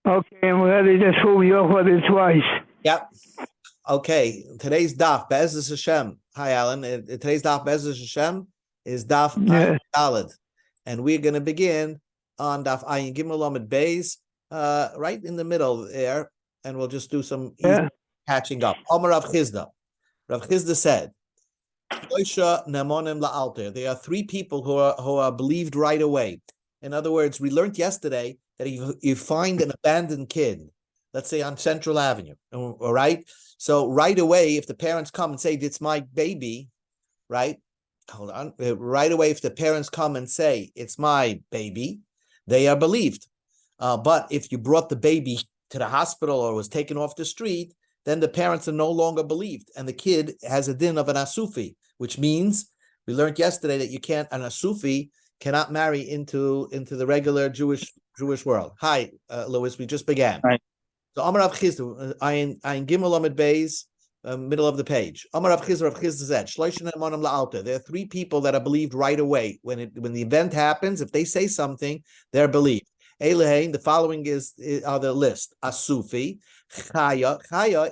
Okay, and we had to just hold you up for it twice. Yep. Okay. Today's daf, Be'ezus Hashem. Hi, Alan. Today's daf, Be'ezus Hashem, is daf Ayin Yeah. Daled. And we're going to begin on daf Ayin Gimel Lamed Beis, right in the middle there. And we'll just do some easy catching up. Omer Rav Chizda. Rav Chizda said, there are three people who are believed right away. In other words, we learned yesterday that if you find an abandoned kid, let's say on Central Avenue, all right? So right away, if the parents come and say, it's my baby, right? Hold on. Right away, if the parents come and say, it's my baby, they are believed. But if you brought the baby to the hospital or was taken off the street, then the parents are no longer believed. And the kid has a din of an asufi, which means we learned yesterday that you can't, an asufi cannot marry into the regular Jewish world. Hi, Louis, we just began. Right. So Amar Rav Chizda, Ayin Gimel Lamed Beis, middle of the page. Amar Rav Chizda said, Shloishin Emonim La'alta. There are three people that are believed right away. When the event happens, if they say something, they're believed. Eilehein, the following are the list. Asufi, Chaya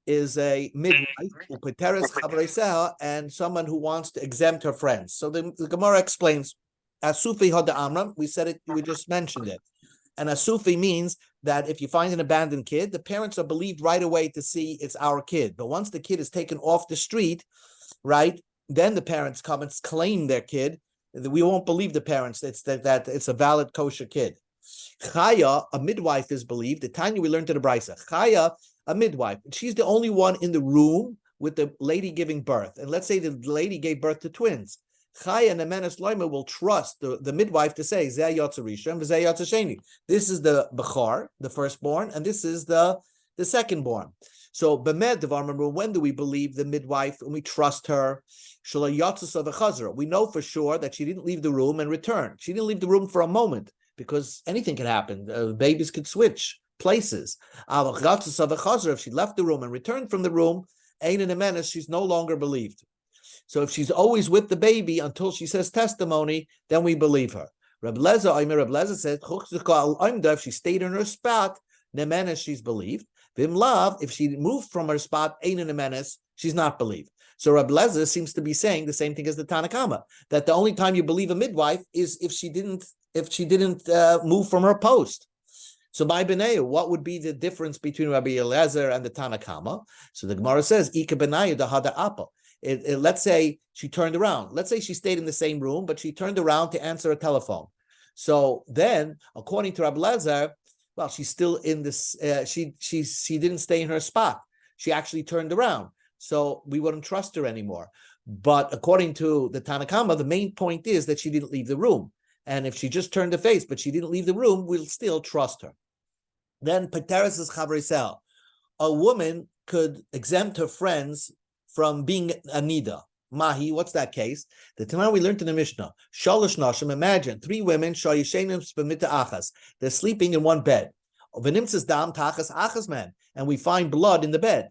is a midwife, and someone who wants to exempt her friends. So the Gemara explains, Asufi Hoda Amram, we said it, we just mentioned it. And Asufi means that if you find an abandoned kid, the parents are believed right away to see it's our kid. But once the kid is taken off the street, right, then the parents come and claim their kid. We won't believe the parents that it's a valid kosher kid. Chaya, a midwife, is believed. The Tanya we learned to the Brisa. Chaya, a midwife. She's the only one in the room with the lady giving birth. And let's say the lady gave birth to twins. Chaya and Emenes Loima will trust the midwife to say, Zeh Yotzer Rishon, V'zeh Yotzer Sheni. This is the Bechar, the firstborn, and this is the secondborn. So, B'med Devar, remember, when do we believe the midwife and we trust her? Shalai Yotzer Savachazra. We know for sure that she didn't leave the room and return. She didn't leave the room for a moment because anything can happen. Babies could switch places. If she left the room and returned from the room, Ein and Emenes, she's no longer believed. So if she's always with the baby until she says testimony, then we believe her. Reb Lezer said, if she stayed in her spot, Nemenes, she's believed. Vimlav, if she moved from her spot, Ein and Nemenes, she's not believed. So Reb Lezer seems to be saying the same thing as the Tanakama, that the only time you believe a midwife is if she didn't move from her post. So by Benayah, what would be the difference between Rabbi Eliezer and the Tanakama? So the Gemara says, Ika Benayah the Hada Apple. Let's say she turned around. Let's say she stayed in the same room, but she turned around to answer a telephone. So then, according to Rabbi Lezer, well, she's still in this. She didn't stay in her spot. She actually turned around, so we wouldn't trust her anymore. But according to the Tanakama, the main point is that she didn't leave the room. And if she just turned her face, but she didn't leave the room, we'll still trust her. Then Pateris is Chavrisel. A woman could exempt her friends from being a nida. Mahi, what's that case? The Tanakh we learned in the Mishnah. Shalosh nashim, imagine 3 women, shayishenim b'mita achas. They're sleeping in one bed. V'nimtzas dam tachas achas man, and we find blood in the bed.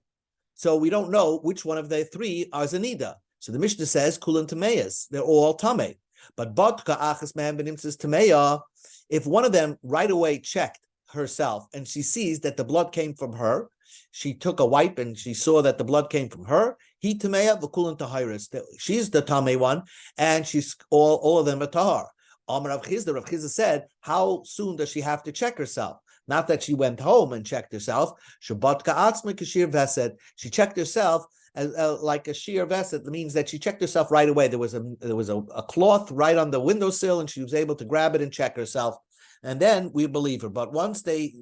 So we don't know which one of the 3 are zanida. So the Mishnah says kulan tameas. They're all tamei. But bodka achas man v'nimtzas tameya. If one of them right away checked herself and she sees that the blood came from her, she took a wipe and she saw that the blood came from her. He tameya v'kulan tahiris. She's the tamei one, and she's all of them are tahar. Amar Rav Chizda said, how soon does she have to check herself? Not that she went home and checked herself. Shabbatka atzma kashir vesed. She checked herself as like a sheer vesed. That means that she checked herself right away. There was a cloth right on the windowsill, and she was able to grab it and check herself. And then we believe her. But once they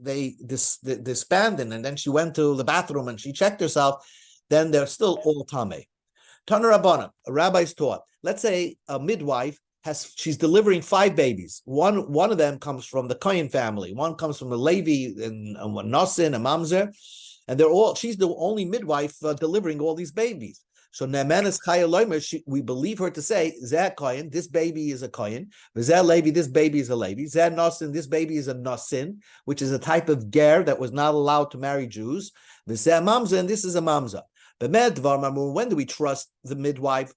disbanded, and then she went to the bathroom and she checked herself, then they're still all tamei. Tana Rabbana, a rabbi's taught. Let's say a midwife she's delivering 5 babies. One of them comes from the Kohen family. One comes from the Levi and Nosin and Mamzer, and she's the only midwife delivering all these babies. So Ne'emanis Chaya Loimer, we believe her to say, Zeh Kohen, this baby is a Kohen. Zeh Levi, this baby is a Levi. Zeh Nosin, this baby is a Nosin, which is a type of ger that was not allowed to marry Jews. Zeh Mamza, and this is a Mamza. When do we trust the midwife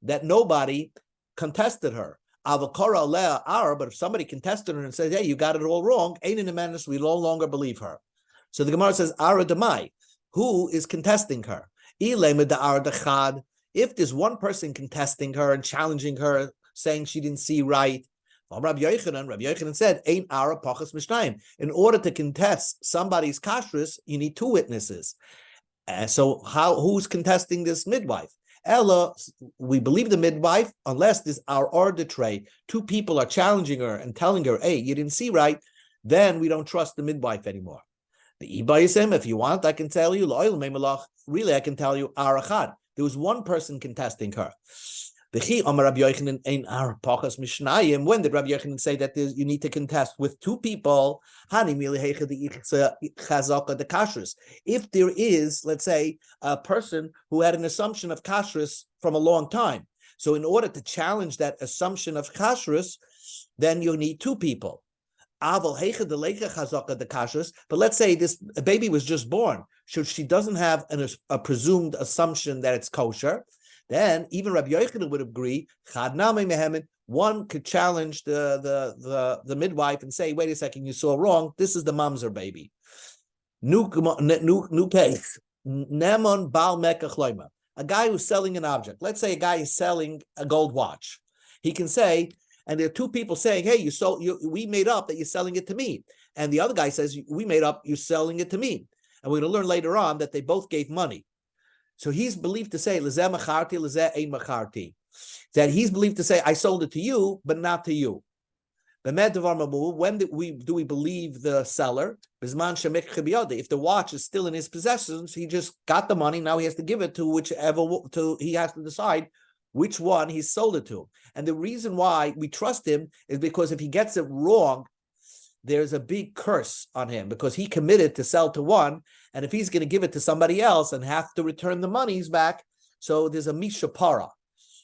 that nobody contested her? Avakara Lea Ar, but if somebody contested her and says, hey, you got it all wrong, Ein in the we no longer believe her. So the Gemara says, Ara Demai, who is contesting her? If there's one person contesting her and challenging her, saying she didn't see right, Rabbi Yochanan said, Ein Ara Pachas Mishnayim. In order to contest somebody's kashrus, you need two witnesses. So who's contesting this midwife? Ella, we believe the midwife, unless this our arbitrary, two people are challenging her and telling her, hey, you didn't see right, then we don't trust the midwife anymore. The Ibayisem, if you want, I can tell you, really, I can tell you, Arachad. There was one person contesting her. When did Rabbi Yochanan say that you need to contest with two people? If there is, let's say, a person who had an assumption of kashrus from a long time, so in order to challenge that assumption of kashrus, then you need two people. But let's say this baby was just born, so she doesn't have a presumed assumption that it's kosher. Then even Rabbi Yochanan would agree. One could challenge the midwife and say, "Wait a second, you saw wrong. This is the mamzer baby." New case. Nemon bal mekach. A guy who's selling an object. Let's say a guy is selling a gold watch. He can say, and there are two people saying, "Hey, we made up that you're selling it to me," and the other guy says, "We made up you're selling it to me." And we're going to learn later on that they both gave money. So he's believed to say, that he's believed to say, I sold it to you, but not to you. When do we believe the seller? If the watch is still in his possessions, he just got the money. Now he has to give it to he has to decide which one he sold it to. And the reason why we trust him is because if he gets it wrong, there's a big curse on him because he committed to sell to one, and if he's going to give it to somebody else and have to return the monies back, so there's a mishapara.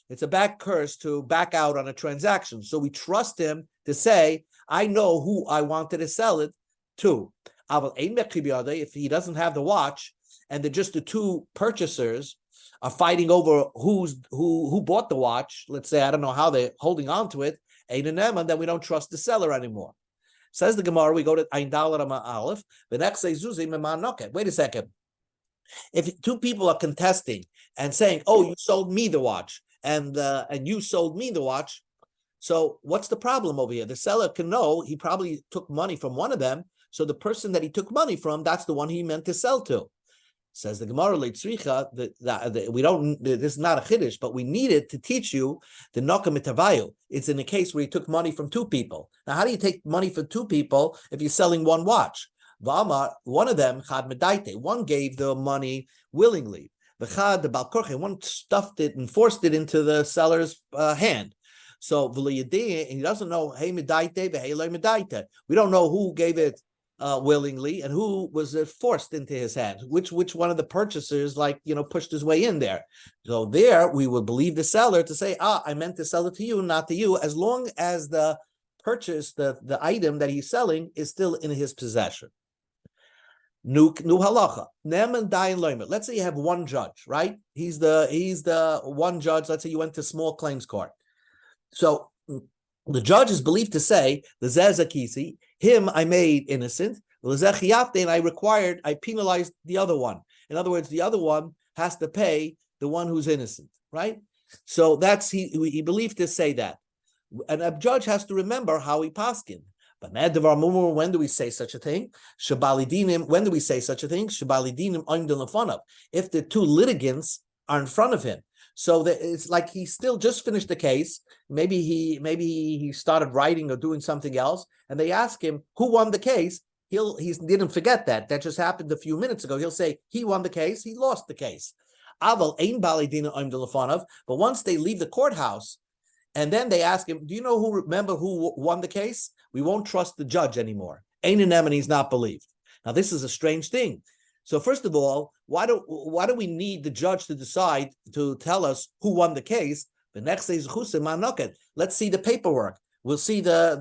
It's a back curse to back out on a transaction. So we trust him to say, I know who I wanted to sell it to. If he doesn't have the watch, and they're just the two purchasers are fighting over who bought the watch, let's say, I don't know how they're holding on to it, and then we don't trust the seller anymore. Says the Gemara, we go to Ein Dalet Amar Aleph. The next says Zuzi Memanoket. Wait a second. If two people are contesting and saying, "Oh, you sold me the watch," and you sold me the watch, so what's the problem over here? The seller can know he probably took money from one of them. So the person that he took money from, that's the one he meant to sell to. Says the Gemara, we don't. This is not a chiddush, but we need it to teach you the nokam mitavayu. It's in a case where you took money from two people. Now, how do you take money from two people if you're selling one watch? V'amar, one of them chad medaite. One gave the money willingly. V'chad the balkorche. One stuffed it and forced it into the seller's hand. So v'liyadei, and he doesn't know hey medaite v'hei lo medaite. We don't know who gave it willingly and who was forced into his hand, which one of the purchasers pushed his way in there. So there we would believe the seller to say, I meant to sell it to you, not to you, as long as the purchase, the item that he's selling is still in his possession. Nu halacha. Neman dayan loimer. Let's say you have one judge, right? He's the one judge. Let's say you went to small claims court. So the judge is believed to say, the zezakisi, him I made innocent, and I penalized the other one. In other words, the other one has to pay the one who's innocent, right? So that's he believed to say that. And a judge has to remember how he paskin. But when do we say such a thing? When do we say such a thing? If the two litigants are in front of him. So it's like he still just finished the case. Maybe he started writing or doing something else, and they ask him who won the case. He didn't forget that just happened a few minutes ago. He'll say he won the case, he lost the case. But once they leave the courthouse, and then they ask him, "Do you know who won the case?" We won't trust the judge anymore. Ein in and he's not believed. Now this is a strange thing. So first of all, why do we need the judge to decide to tell us who won the case? The next day is let's see the paperwork. We'll see the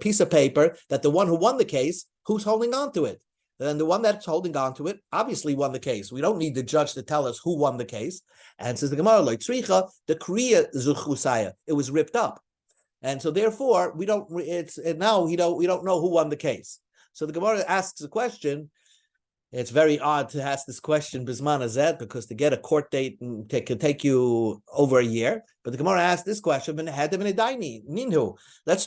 piece of paper that the one who won the case, who's holding on to it. then the one that's holding on to it obviously won the case. We don't need the judge to tell us who won the case. And says the Gemara, like tzricha, the kriya zuchusaya, it was ripped up, and so therefore we don't. We don't know who won the case. So the Gemara asks a question. It's very odd to ask this question bisman azet, because to get a court date can take you over a year. But the Gemara asked this question: let's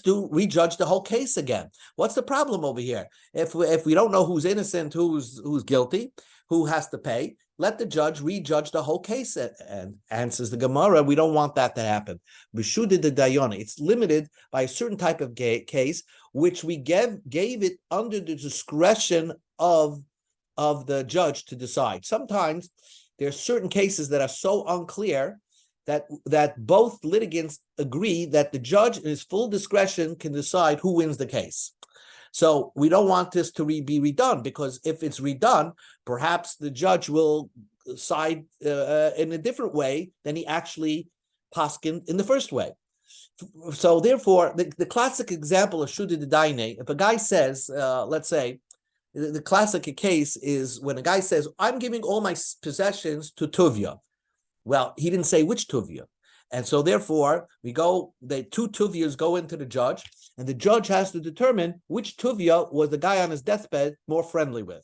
rejudge the whole case again. What's the problem over here? If we don't know who's innocent, who's guilty, who has to pay, let the judge rejudge the whole case. And answers the Gemara, we don't want that to happen. It's limited by a certain type of case, which we gave it under the discretion of the judge to decide. Sometimes there are certain cases that are so unclear that both litigants agree that the judge in his full discretion can decide who wins the case. So we don't want this to be redone, because if it's redone, perhaps the judge will side in a different way than he actually paskined in the first way. So therefore, the classic example of Shuda de Daine, if a guy says, let's say, the classic case is when a guy says, I'm giving all my possessions to Tuvia. Well, he didn't say which Tuvia. And so therefore, the two Tuvias go into the judge, and the judge has to determine which Tuvia was the guy on his deathbed more friendly with.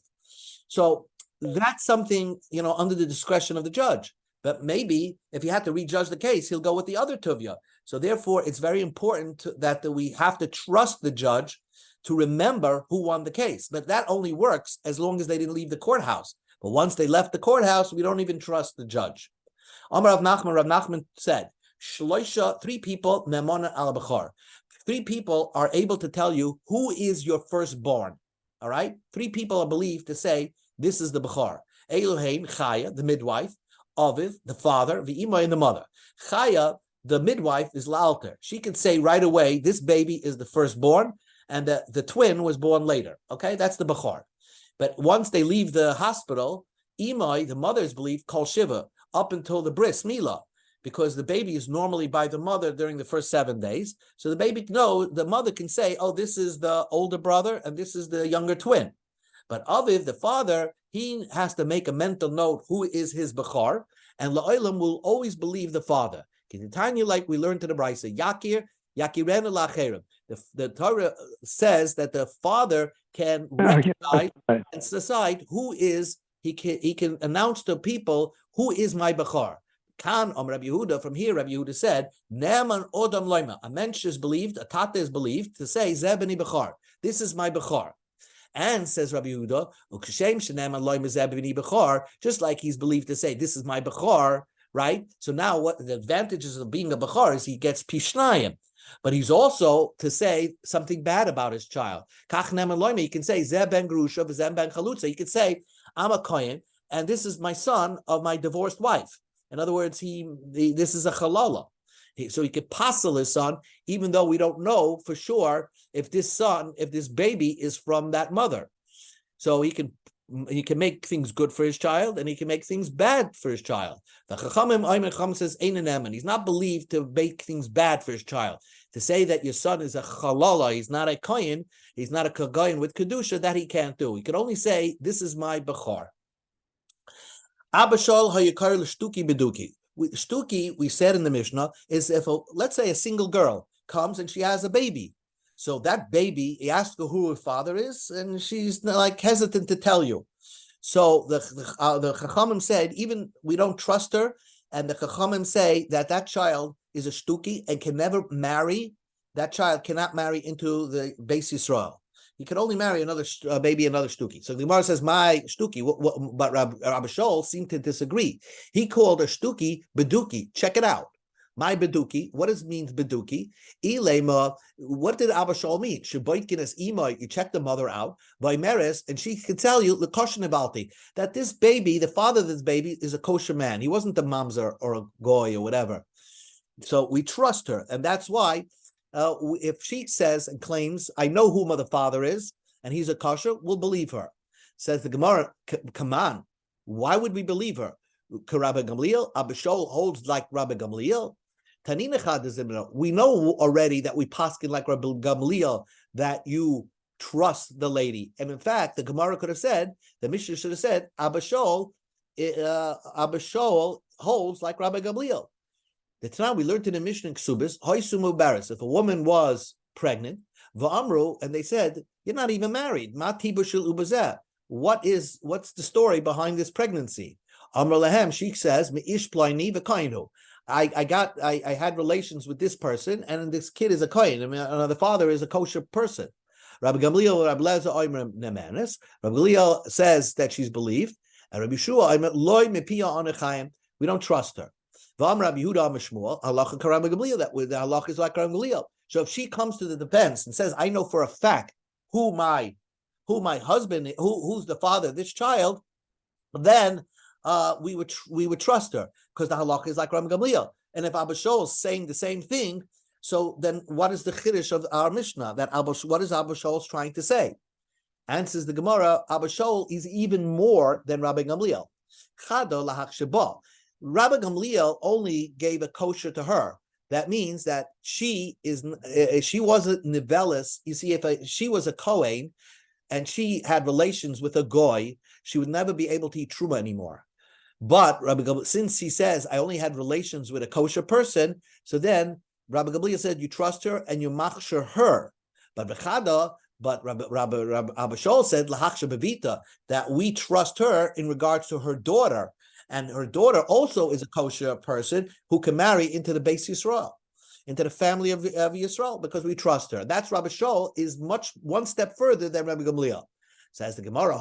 So that's something, under the discretion of the judge. But maybe if he had to rejudge the case, he'll go with the other Tuvia. So therefore, it's very important that we have to trust the judge to remember who won the case. But that only works as long as they didn't leave the courthouse. But once they left the courthouse, we don't even trust the judge. Rav Nachman said, three people, Memona al Bechar. 3 people are able to tell you who is your firstborn. All right? 3 people are believed to say, this is the Bechar. Elohein, Chaya, the midwife, Aviv, the father, V'ima, and the mother. Chaya, the midwife, is La'alter. She can say right away, this baby is the firstborn, and the twin was born later. Okay, that's the Bechar. But once they leave the hospital, Imai, the mother, is believed, Kol Shiva, up until the bris, Mila, because the baby is normally by the mother during the first 7 days. So the mother can say, oh, this is the older brother, and this is the younger twin. But Aviv, the father, he has to make a mental note who is his Bechar, and La'olam will always believe the father. Tanya, like we learned to the Brisa, Yakirenu Lacherim. The Torah says that the father can recognize and decide who is, he can announce to people who is my Bechar. Kan Rabbi Yehuda, from here Rabbi Yehuda said, Ne'eman Odam Loima, a mensch is believed, a tata is believed to say, Zeh b'ni Bechar, this is my Bechar. And says Rabbi Yehuda, Uk'shem shene'eman Loima Zeh b'ni Bechar, just like he's believed to say, this is my Bechar, right? So now what the advantages of being a Bechar is he gets Pishnayim. But he's also to say something bad about his child. Kach ne'eman Loima, he can say, Zeh ben Grusha, Zeh ben Chalutza. He could say, I'm a Kohen, and this is my son of my divorced wife. In other words, this is a halala. So he could passel his son, even though we don't know for sure if this baby is from that mother. So he can make things good for his child, and he can make things bad for his child. The Chacham says, he's not believed to make things bad for his child. To say that your son is a halala, he's not a kohen, he's not a kohen with kedusha, that he can't do. He can only say, this is my bechar. Abashal hayakar l'shtuki beduki. Shtuki, we said in the Mishnah, is if let's say a single girl comes and she has a baby. So that baby, he asks her who her father is, and she's like hesitant to tell you. So the Chachamim said, even we don't trust her, and the Chachamim say that child is a shtuki and can never marry. That child cannot marry into the Beis Yisrael. He can only marry another shtuki. So the Gemara says, my shtuki, but Rabbi Shaul seemed to disagree. He called a shtuki beduki. Check it out. My beduki, what does it mean beduki? Ilema, what did Abba Shaul mean? Sheboitkinas ima, you check the mother out, by Meres, and she can tell you, that this baby, the father of this baby, is a kosher man. He wasn't a mamzer or a goy or whatever. So we trust her, and that's why if she says and claims, I know who the father is, and he's a kosher, we'll believe her. Says the Gemara, come on, why would we believe her? Rabbi Gamliel, Abba Shaul holds like Rabbi Gamliel. We know already that we paskin like Rabbi Gamliel, that you trust the lady. And in fact, the Gemara could have said, the Mishnah should have said, Abba Shaul holds like Rabbi Gamliel. The Tanah we learned in the Mishnah in Ksubis, Hoisumu Baris, if a woman was pregnant, Va'amru, and they said, you're not even married. Ma tibushil ubazeh. What's the story behind this pregnancy? Amr Lahem, she says, Me'ish plaini v'kainu. I had relations with this person, and this kid is a kohen. I mean, the father is a kosher person. Rabbi Gamliel, Rabbi Lezer, Omer Nemenes. Rabbi Gamliel says that she's believed, and Rabbi Shua, Omer Loi Mepia Anachayim. We don't trust her. V'am Rabbi Yehuda Mishmuel, Halacha Rabbi Gamliel. That the halacha is like Rabbi Gamliel. So if she comes to the defense and says, I know for a fact who my husband, who's the father of this child, then we would trust her, because the halakha is like Rabbi Gamliel. And if Abba Shaul is saying the same thing, so then what is the chiddush of our Mishnah? What is Abba Shaul trying to say? Answers the Gemara, Abba Shaul is even more than Rabbi Gamliel. Chado lahak sheba. Rabbi Gamliel only gave a kosher to her. That means that she wasn't nivelis. You see, if she was a kohen and she had relations with a goy, she would never be able to eat truma anymore. But Rabbi Gamliel, since he says I only had relations with a kosher person, so then Rabbi Gamliel said you trust her and you machshir her. But Rabbi Abba Shaul said lahachsha bevita, that we trust her in regards to her daughter. And her daughter also is a kosher person who can marry into the Beis Yisrael, into the family of Yisrael, because we trust her. That's Rabbi Shaul is one step further than Rabbi Gamliel. Says the Gemara,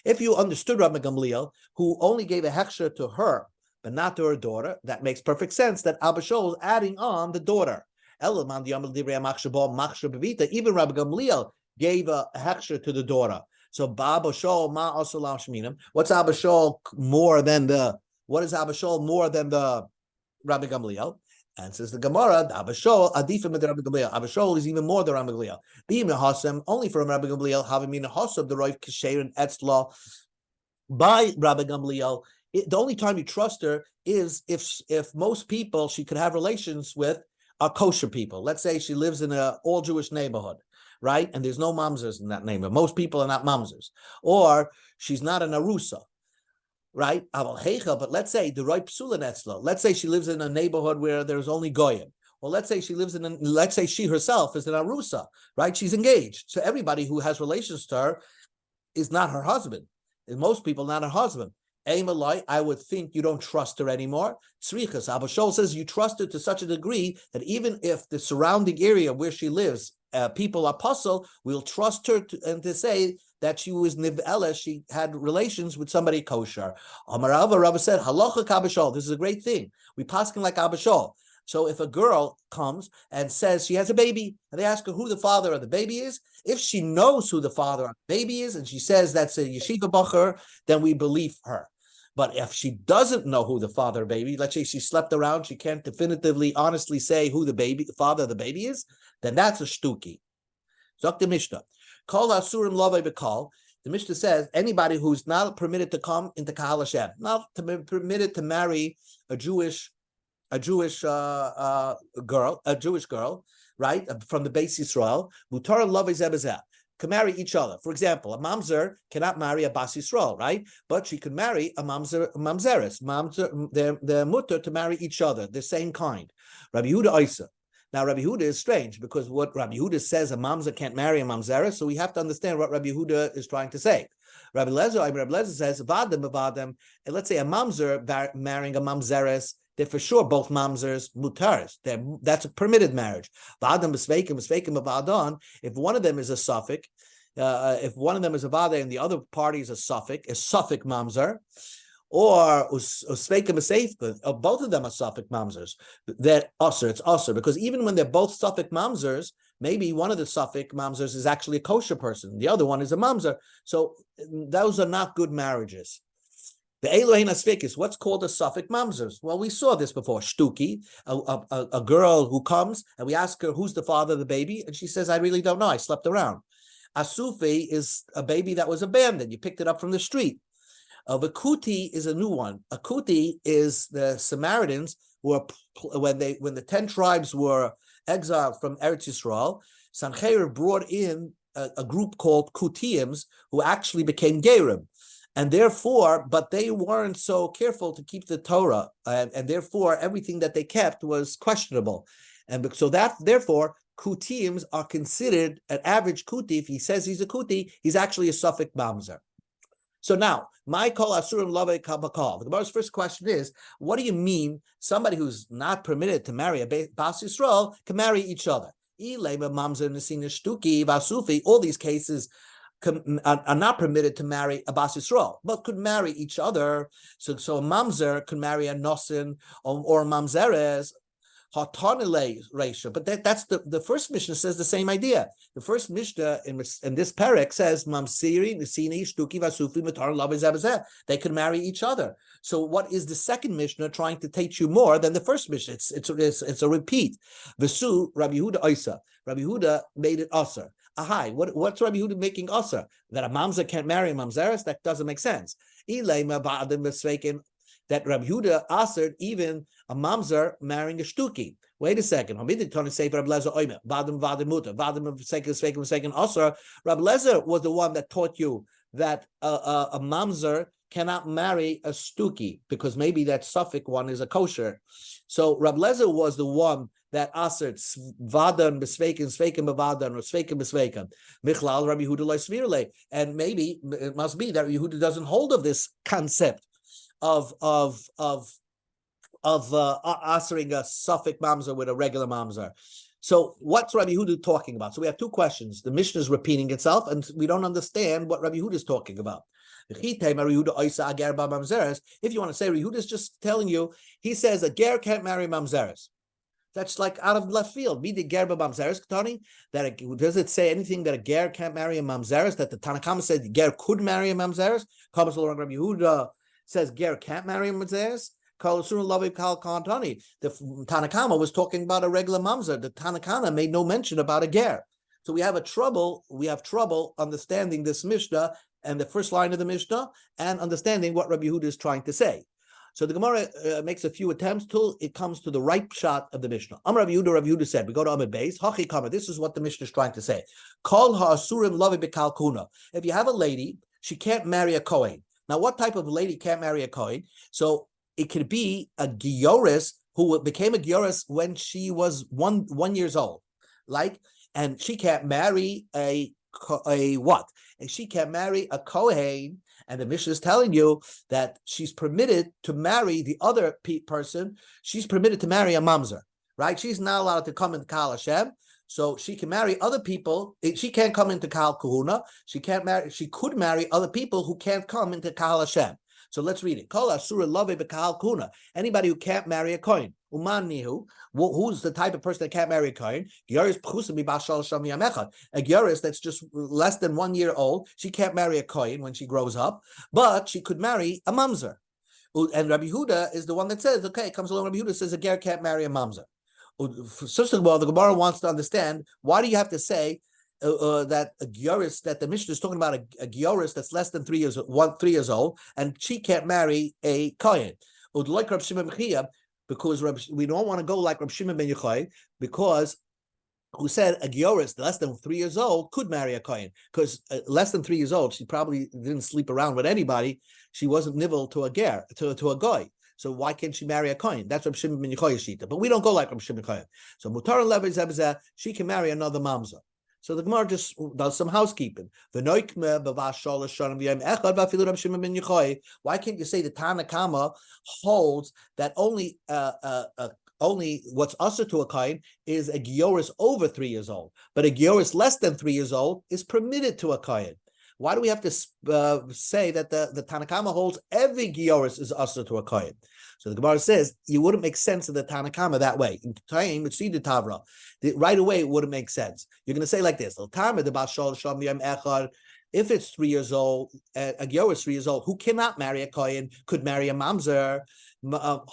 if you understood Rabbi Gamliel, who only gave a hechsher to her, but not to her daughter, that makes perfect sense that Abba Shaul is adding on the daughter. Even Rabbi Gamliel gave a hechsher to the daughter. So Abba Shaul ma asalam shminim. What's Abba Shaul more than the? What is Abba Shaul more than the Rabbi Gamliel? And says the Gemara, Abba Shaul adifim with Rabbi Gamliel. Abba Shaul is even more than Rabbi Gamliel. Being hasem only from Rabbi Gamliel having been a hasem the roiv kasher and etzla by Rabbi Gamliel. The only time you trust her is if most people she could have relations with are kosher people. Let's say she lives in an all Jewish neighborhood, right? And there's no mamzers in that neighborhood. Most people are not mamzers. Or she's not an arusa, right? But let's say the right psula netzla. Let's say she lives in a neighborhood where there's only goyim. Well, let's say let's say she herself is an arusa, right? She's engaged. So everybody who has relations to her is not her husband. And most people not her husband. I would think you don't trust her anymore. Tzrichas, Abba Shaul says you trust her to such a degree that even if the surrounding area where she lives, people are puzzled, we'll trust her to say that she was niv'ela, she had relations with somebody kosher. Amar Rabba said, halacha Abba Shaul. This is a great thing. We paskin like Abba Shaul. So if a girl comes and says she has a baby, and they ask her who the father of the baby is, if she knows who the father of the baby is, and she says that's a yeshiva bacher, then we believe her. But if she doesn't know who the father of the baby, let's say she slept around, she can't definitively, honestly say who the father of the baby is, then that's a shtuki. Zok the Mishnah. Kol asurim lavei b'kol. The Mishnah says anybody who's not permitted to come into Kahal Hashem, not permitted to marry a Jewish girl, right, from the Beis Yisrael, mutar lavei zebezeh, can marry each other. For example, a mamzer cannot marry a bas Yisrael, right? But she can marry a mamzeres. They're mutter to marry each other, the same kind. Rabbi Yehuda Isa. Now, Rabbi Yehuda is strange because what Rabbi Yehuda says, a mamzer can't marry a mamzeres, so we have to understand what Rabbi Yehuda is trying to say. Rabbi Lezer says, vadem, and let's say a mamzer marrying a mamzeres, they're for sure both mamzers mutaris. That's a permitted marriage. Vadam b'sveikim b'vadon. If one of them is a suffix, if one of them is a vada and the other party is a suffix mamzer, or usveikim b'seifim, or both of them are suffix mamzers, that it's usher, because even when they're both suffix mamzers, maybe one of the suffix mamzers is actually a kosher person, the other one is a mamzer. So those are not good marriages. The Elohim Asfikis, what's called a suffix mamzers? Well, we saw this before. Shtuki, a girl who comes and we ask her who's the father of the baby, and she says, I really don't know. I slept around. A sufi is a baby that was abandoned. You picked it up from the street. A kuti is a new one. A kuti is the Samaritans who were when the 10 tribes were exiled from Eretz Yisrael. Sancheir brought in a group called Kutiyim who actually became Gerim. And therefore, but they weren't so careful to keep the Torah, and therefore everything that they kept was questionable. And so that, therefore, Kutiyim are considered an average Kuti. If he says he's a Kuti, he's actually a Suffolk Mamzer. So now, my call Asurim Lave Kabakal. The Gemara's first question is, what do you mean somebody who's not permitted to marry a Bas Yisrael can marry each other? All these cases are not permitted to marry a Bas Yisrael, but could marry each other. So a Mamzer could marry a Nosin or a Mamzeres, Hatanile ratio. But that's the first Mishnah says the same idea. The first Mishnah in this parak says Mamsiri, Nisini, Shtuki, Vasufi, Matar, Lavizabazeh. They could marry each other. So what is the second Mishnah trying to teach you more than the first Mishnah? It's a repeat. Vesu, Rabbi Yehuda Isa. Rabbi Yehuda made it Asr. Ahai, what's Rabbi Yehuda making Asr? That a Mamzer can't marry a Mamzeres? That doesn't make sense. That Rabbi Yehuda answered even a mamzer marrying a shtuki. Wait a second. Rabbi Lezer was the one that taught you that a mamzer cannot marry a stuki because maybe that Suffolk one is a kosher. So Rabbi Lezer was the one that answered vadan besveikin, sveikin bevadan, or sveikin besveikin. Michlal Rabbi Yehuda loisvirle, and maybe it must be that Rabbi Yehuda doesn't hold of this concept of answering a Suffolk mamzer with a regular mamzer. So what's Rabbi Yehuda talking about? So we have two questions. The Mishnah is repeating itself, and we don't understand what Rabbi Yehuda is talking about. If you want to say Rabbi Yehuda is just telling you, he says a ger can't marry mamzeres. That's like out of left field. Be the ger mamzeres, Tony. Does it say anything that a ger can't marry a mamzeres? That the Tanakama said the ger could marry a mamzeres? Comes along Rabbi Yehuda says ger can't marry a mamzeres. The Tanakama was talking about a regular mamzer. The Tanakama made no mention about a ger. So we have trouble understanding this Mishnah and the first line of the Mishnah and understanding what Rabbi Yehuda is trying to say. So the Gemara makes a few attempts till it comes to the right shot of the Mishnah. Rabbi Yehuda said, we go to Amid Beis, Hachi Kama, this is what the Mishnah is trying to say. Kol ha'asurim lavi b'kalkuna. If you have a lady, she can't marry a Kohen. Now, what type of lady can't marry a Kohen? So it could be a Gioris who became a Gioris when she was one years old. And she can't marry a what? And she can't marry a Kohen. And the Mishnah is telling you that she's permitted to marry the other person. She's permitted to marry a mamzer, right? She's not allowed to come into Kahal Hashem. So she can marry other people. She can't come into Kahal Kahuna. She could marry other people who can't come into Kahal Hashem. So let's read it. Anybody who can't marry a Kohen. Who's the type of person that can't marry a Kohen? A Gyoris that's just less than 1 year old. She can't marry a Kohen when she grows up, but she could marry a mamzer. And Rabbi Yehuda is the one that says, okay, comes along. Rabbi Yehuda says a ger can't marry a mamzer. First of all, the Gemara wants to understand, why do you have to say that a Gioris, that the Mishnah is talking about a Gioris that's less than 3 years old, and she can't marry a Kohen? Because we don't want to go like Reb Shimon ben Yochai, because who said a Gioris less than 3 years old could marry a Kohen, because less than 3 years old, she probably didn't sleep around with anybody. She wasn't nivel to a ger, to a goy. So why can't she marry a Kohen? That's Reb Shimon ben Yochai shita. But we don't go like Reb Shimon ben Yochai. So mutar and levi zebzeh, she can marry another mamzer. So the Gemara just does some housekeeping. Why can't you say the Tanakama holds that only what's usher to a Kohen is a Gioris over 3 years old, but a Gioris less than 3 years old is permitted to a Kohen? Why do we have to say that the Tanakama holds every Gioris is usher to a Kohen? So the Gemara says you wouldn't make sense of the Tanakama that way. In time, it's the Tavra. Right away, it wouldn't make sense. You're going to say like this: if it's 3 years old, a Gioris is 3 years old, who cannot marry a Kohen, could marry a mamzer. But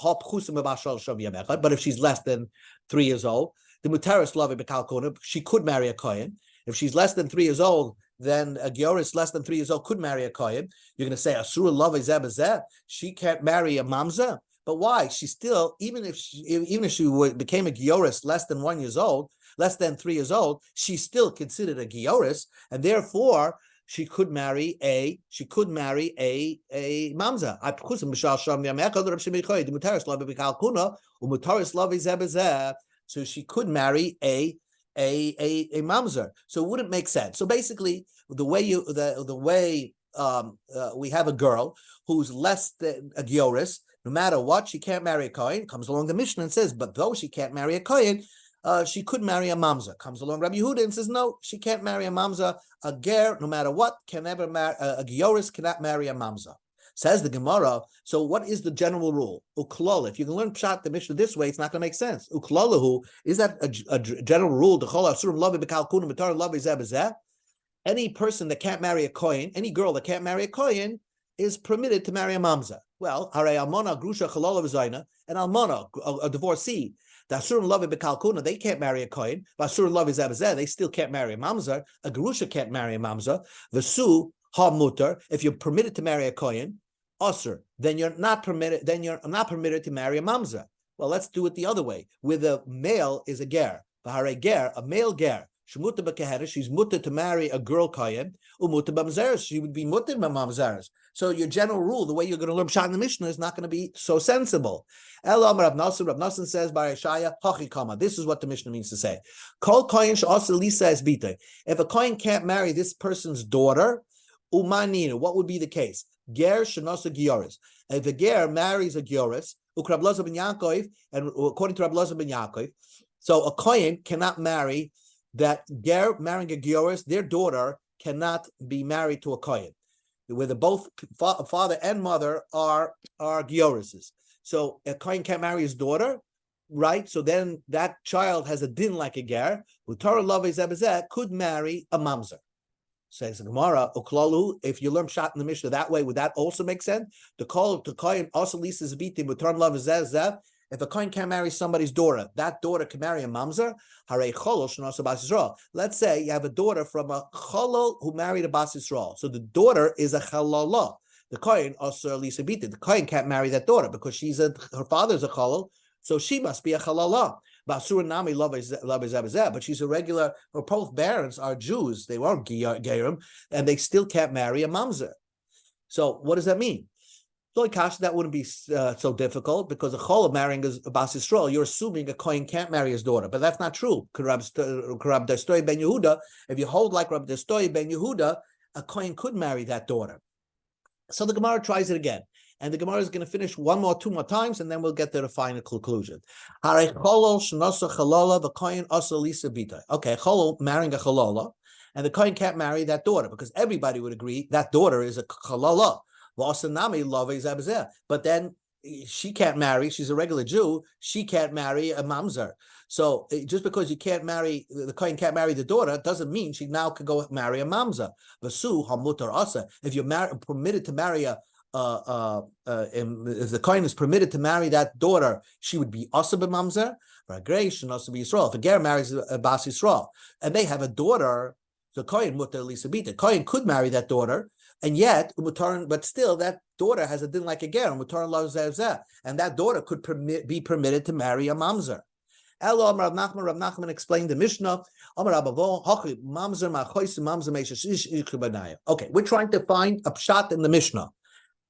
if she's less than 3 years old, the Mutaris Lavi Bekalkona, she could marry a Kohen. If she's less than 3 years old, then a Gioris less than 3 years old could marry a Kohen. You're going to say Asura Lavi Zebazeh, she can't marry a mamzer. But why? She still, even if she became a Gioris less than 1 year old, less than 3 years old, she's still considered a Gioris, and therefore she could marry a mamza. So she could marry a mamzer. So it wouldn't make sense. So basically, the way we have a girl who's less than a Gioris, no matter what, she can't marry a Kohen. Comes along the Mishnah and says, but though she can't marry a Kohen, she could marry a mamza. Comes along Rabbi Yehuda and says, no, she can't marry a mamza. A ger, no matter what, can never marry a Gioris cannot marry a mamza. Says the Gemara. So what is the general rule? Uklala. If you can learn pshat the Mishnah this way, it's not going to make sense. Uklalahu, is that a general rule? Any person that can't marry a kohen, any girl that can't marry a kohen, is permitted to marry a mamza. Well, hare almona grusha chalala v'zayna, and almona, a divorcee, the asurim lavi b'kalkuna, they can't marry a kohen. Asurim lavi zebazeh, they still can't marry a mamza. A grusha can't marry a mamza. V'su ha mutar, if you're permitted to marry a kohen, usur, then you're not permitted. Then you're not permitted to marry a mamza. Well, let's do it the other way. Where the male is a ger, v'hare ger, a male ger. She's mutter to marry a girl kohen, umutter b'mzeres. She would be mutter b'mamzeres. So your general rule, the way you're going to learn pshat in the Mishnah, is not going to be so sensible. Elam Rav Nassim says by Yeshaya, Hachikama. This is what the Mishnah means to say. Kol kohen she'asa lisa es bita. If a kohen can't marry this person's daughter, umaninu, what would be the case? Ger shenasa gioris. If a ger marries a gioris, ukrab Loza ben Yaakov, and according to Rab Loza ben Yaakov, so a kohen cannot marry that ger marrying a gioris, their daughter cannot be married to a kohen, where both father and mother are giorises. So a kohen can't marry his daughter, right? So then that child has a din like a ger. Utar Love could marry a mamzer. Says the Gemara, Uklalu, if you learn pshat in the Mishnah that way, would that also make sense? The kohen also leases bitim Utar Love Zev. If a kohen can't marry somebody's daughter, that daughter can marry a mamzer. Let's say you have a daughter from a cholol who married a bas Yisrael. So the daughter is a chalala. The kohen also lisa bita. The kohen can't marry that daughter because her father's a cholol, so she must be a chalala. But she's a regular. Or both parents are Jews. They weren't gerim, and they still can't marry a mamzer. So what does that mean? That wouldn't be so difficult because a chol marrying a bas Yisrael, you're assuming a kohen can't marry his daughter, but that's not true. Rab Destoi ben Yehuda, if you hold like Rab Destoi ben Yehuda, a kohen could marry that daughter. So the Gemara tries it again, and the Gemara is going to finish two more times, and then we'll get to the final conclusion. Okay, chol marrying a chalola, and the kohen can't marry that daughter because everybody would agree that daughter is a chalala. But then she can't marry, she's a regular Jew, she can't marry a mamzer. So just because you can't marry, the kohen can't marry the daughter, doesn't mean she now could go marry a mamzer. If you're permitted to marry if the kohen is permitted to marry that daughter, she would be asa b'mamzer. If a ger marries a bas Yisrael, and they have a daughter, the kohen mutar lisabita. Kohen could marry that daughter, and yet, but still, that daughter has a din like a ger, and that daughter could be permitted to marry a mamzer. Rav Nachman explained the Mishnah. Okay, we're trying to find a pshat in the Mishnah,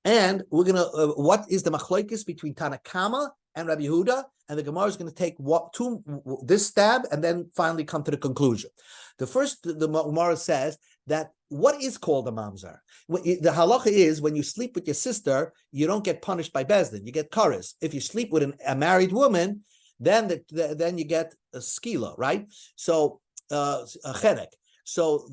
and we're gonna. What is the machlokes between Tanakama and Rabbi Yehuda? And the Gemara is going to take this stab, and then finally come to the conclusion. The Gemara says that what is called a mamzer? The halacha is when you sleep with your sister, you don't get punished by bezdin. You get kares. If you sleep with a married woman, then you get a skila, right? So a chedek. So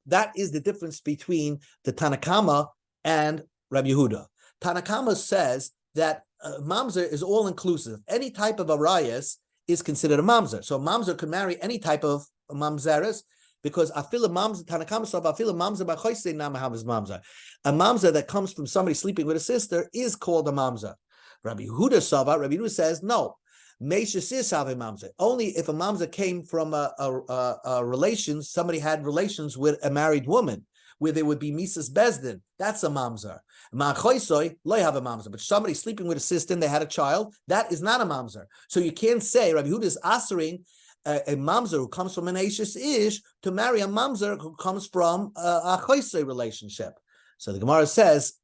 that is the difference between the Tanakama and Rabbi Yehuda. Tanakama says that mamzer is all inclusive. Any type of arayas is considered a mamzer. So a mamzer could marry any type of mamzeres, because afila mamzer, Tanakama saw afila mamzer by choisei namahav mamzer. A mamzer that comes from somebody sleeping with a sister is called a mamzer. Rabbi Yehuda says no. Meishas is have a mamzer. Only if a mamzer came from a relation, somebody had relations with a married woman. where there would be Mises Bezdin, that's a mamzer. Ma'achoisoi, lo have a mamzer. But somebody sleeping with a sister, they had a child, that is not a mamzer. So you can't say Rabbi Yehuda is asering a mamzer who comes from an Ashes Ish to marry a mamzer who comes from a choisei relationship. So the Gemara says,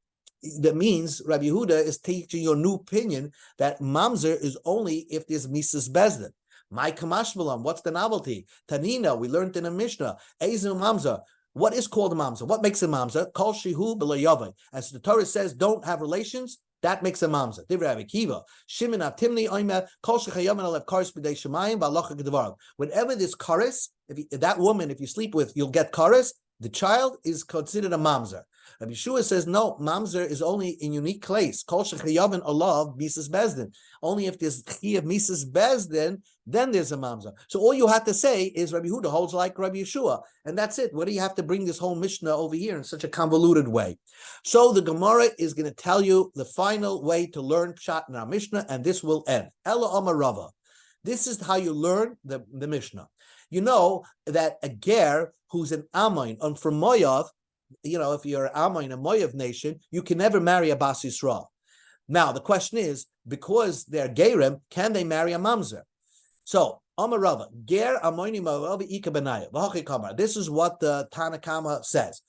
that means Rabbi Yehuda is teaching your new opinion that mamzer is only if there's Mises Bezdin. My kamashmalam, what's the novelty? Tanina, we learned in a Mishnah, Ezu mamzer. What is called a mamzer? What makes a mamzer? Kol shihu b'lo yavai. As the Torah says, don't have relations. That makes a mamzer. Divrei Akiva. Shimon atimni oimer kol shechayamin alev kares b'dei shemayim ba'alocha kedavar. Whenever there's kares, if that woman, if you sleep with, you'll get kares. The child is considered a mamzer. Rabbi Yeshua says no. Mamzer is only in unique place. Kol shechayamin alav mises bezdin. Only if there's chi of mises bezdin, then there's a mamzer. So all you have to say is Rabbi Yehuda holds like Rabbi Yeshua, and that's it. What do you have to bring this whole Mishnah over here in such a convoluted way? So the Gemara is going to tell you the final way to learn Pshat in our Mishnah, and this will end. Ela Amar Rava. This is how you learn the Mishnah. You know that a ger who's an Amoin from Moav, if you're an Amoin, a Moav nation, you can never marry a Bas Yisrael. Now the question is, because they're gerim, can they marry a mamzer? So, Amar Rava, ger Amoini Moav ika benaya v'hachi kamar. This is what the Tanakama says,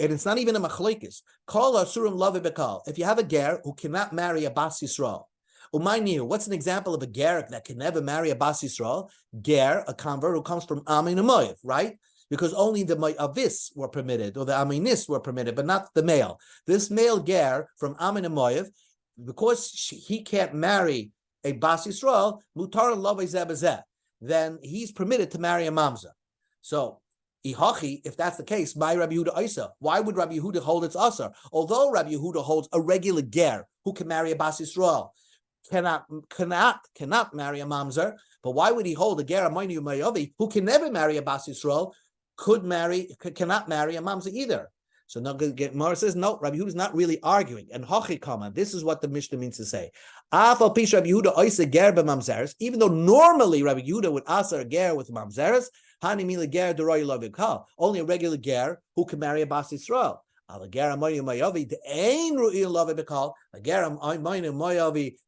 and it's not even a machlokes. Kol asurim lavi bekal. If you have a ger who cannot marry a Bas Yisrael, what's an example of a ger that can never marry a Bas Yisrael? Ger, a convert who comes from Amin and Moav, right? Because only the Moavis were permitted, or the Aminis were permitted, but not the male. This male ger from Amin and Moav, because he can't marry a Bas Yisrael, mutar lovei zeh, then he's permitted to marry a mamzer. So, ihachi, if that's the case, my Rabbi Yehuda Isa, why would Rabbi Yehuda hold its asar? Although Rabbi Yehuda holds a regular ger who can marry a Bas Yisrael, cannot marry a mamzer, but why would he hold a ger Amoini Umayavi who can never marry a Bas Yisrael, cannot marry a mamzer either? So now Gemara says, no, Rabbi Yehuda is not really arguing. And hachi kama, this is what the Mishnah means to say. Even though normally Rabbi Yehuda would answer a ger with mamzeres, only a regular ger who can marry a Bas Yisrael. A ger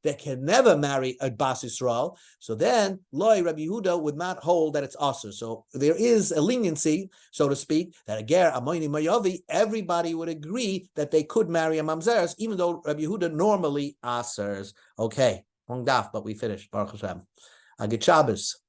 that can never marry a Bas Yisrael. So then, Rabbi Yehuda would not hold that it's asur. So there is a leniency, so to speak, that a ger amoini mayavi, everybody would agree that they could marry a mamzeres, even though Rabbi Yehuda normally asurs. Okay, long daf, but we finished. Baruch Hashem. Agit Shabbos.